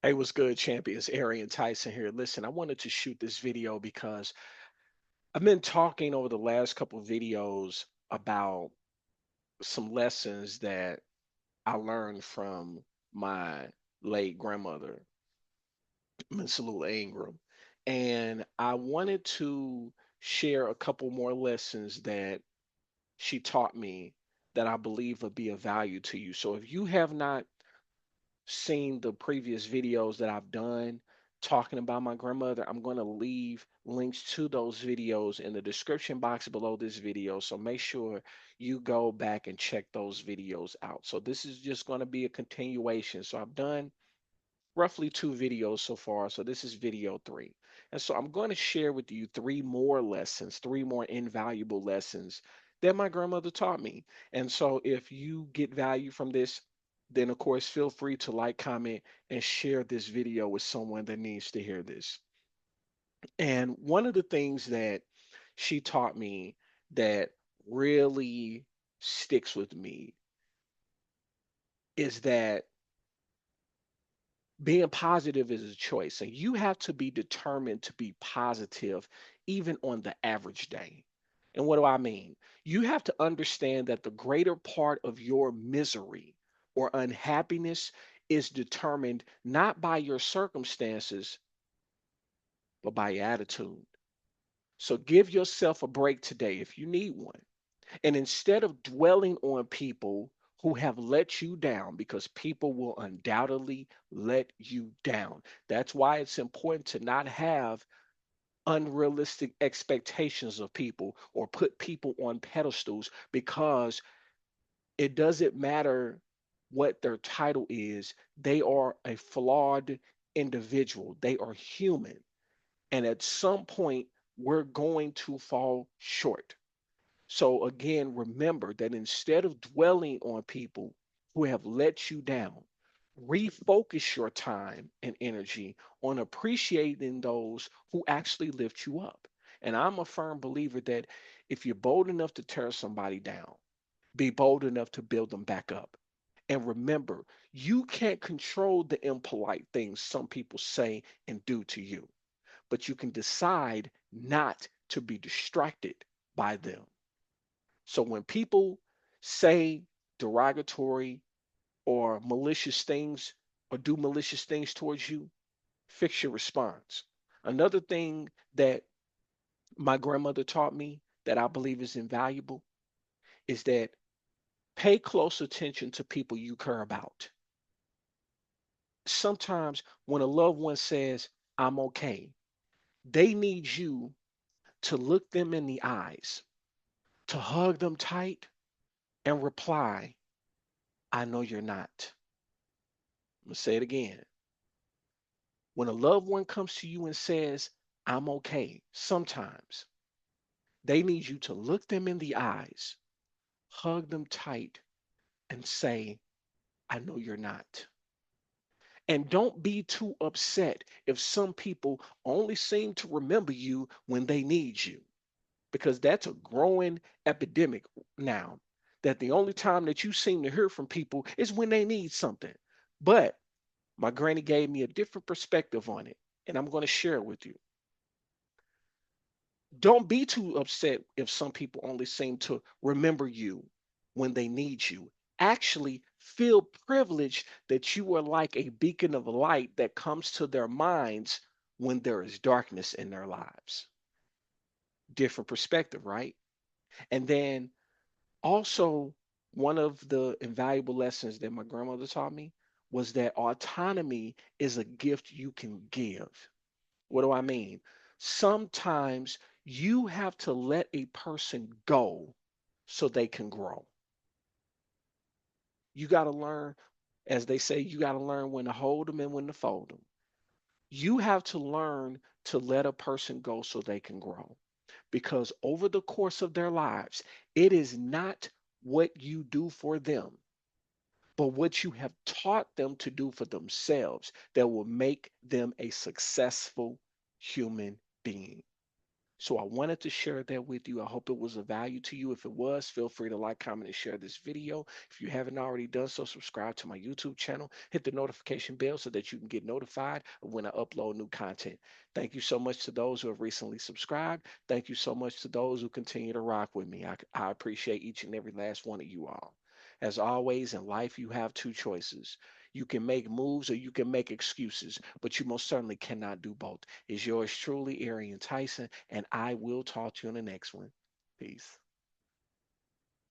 Hey, what's good, champions? Arian Tyson here. Listen, I wanted to shoot this video because I've been talking over the last couple of videos about some lessons that I learned from my late grandmother, Miss Lou Ingram. And I wanted to share a couple more lessons that she taught me that I believe would be of value to you. So if you have not seen the previous videos that I've done talking about my grandmother, I'm going to leave links to those videos in the description box below this video. So make sure you go back and check those videos out. So this is just going to be a continuation. So I've done roughly two videos so far. So this is video three. And so I'm going to share with you three more lessons, three more invaluable lessons that my grandmother taught me. And so if you get value from this, then of course feel free to like, comment, and share this video with someone that needs to hear this. And one of the things that she taught me that really sticks with me is that being positive is a choice, and you have to be determined to be positive even on the average day. And what do I mean? You have to understand that the greater part of your misery or unhappiness is determined not by your circumstances, but by your attitude. So give yourself a break today if you need one. And instead of dwelling on people who have let you down, because people will undoubtedly let you down. That's why it's important to not have unrealistic expectations of people or put people on pedestals, because it doesn't matter what their title is. They are a flawed individual, they are human. And at some point, we're going to fall short. So again, remember that instead of dwelling on people who have let you down, refocus your time and energy on appreciating those who actually lift you up. And I'm a firm believer that if you're bold enough to tear somebody down, be bold enough to build them back up. And remember, you can't control the impolite things some people say and do to you, but you can decide not to be distracted by them. So when people say derogatory or malicious things or do malicious things towards you, fix your response. Another thing that my grandmother taught me that I believe is invaluable is that pay close attention to people you care about. Sometimes when a loved one says, I'm okay, they need you to look them in the eyes, to hug them tight and reply, I know you're not. I'm going to say it again. When a loved one comes to you and says, I'm okay, sometimes they need you to look them in the eyes, hug them tight, and say, I know you're not. And don't be too upset if some people only seem to remember you when they need you, because that's a growing epidemic now. That the only time that you seem to hear from people is when they need something. But my granny gave me a different perspective on it, and I'm going to share it with you. Don't be too upset if some people only seem to remember you when they need you. Actually, feel privileged that you are like a beacon of light that comes to their minds when there is darkness in their lives. Different perspective, right? And then also, one of the invaluable lessons that my grandmother taught me was that autonomy is a gift you can give. What do I mean? Sometimes you have to let a person go so they can grow. You got to learn, as they say, you got to learn when to hold them and when to fold them. You have to learn to let a person go so they can grow. Because over the course of their lives, it is not what you do for them, but what you have taught them to do for themselves that will make them a successful human being. So I wanted to share that with you. I hope it was of value to you. If it was, feel free to like, comment, and share this video. If you haven't already done so, subscribe to my YouTube channel. Hit the notification bell so that you can get notified of when I upload new content. Thank you so much to those who have recently subscribed. Thank you so much to those who continue to rock with me. I appreciate each and every last one of you all. As always, in life, you have two choices. You can make moves or you can make excuses, but you most certainly cannot do both. Is yours truly, Arian Tyson, and I will talk to you in the next one. Peace.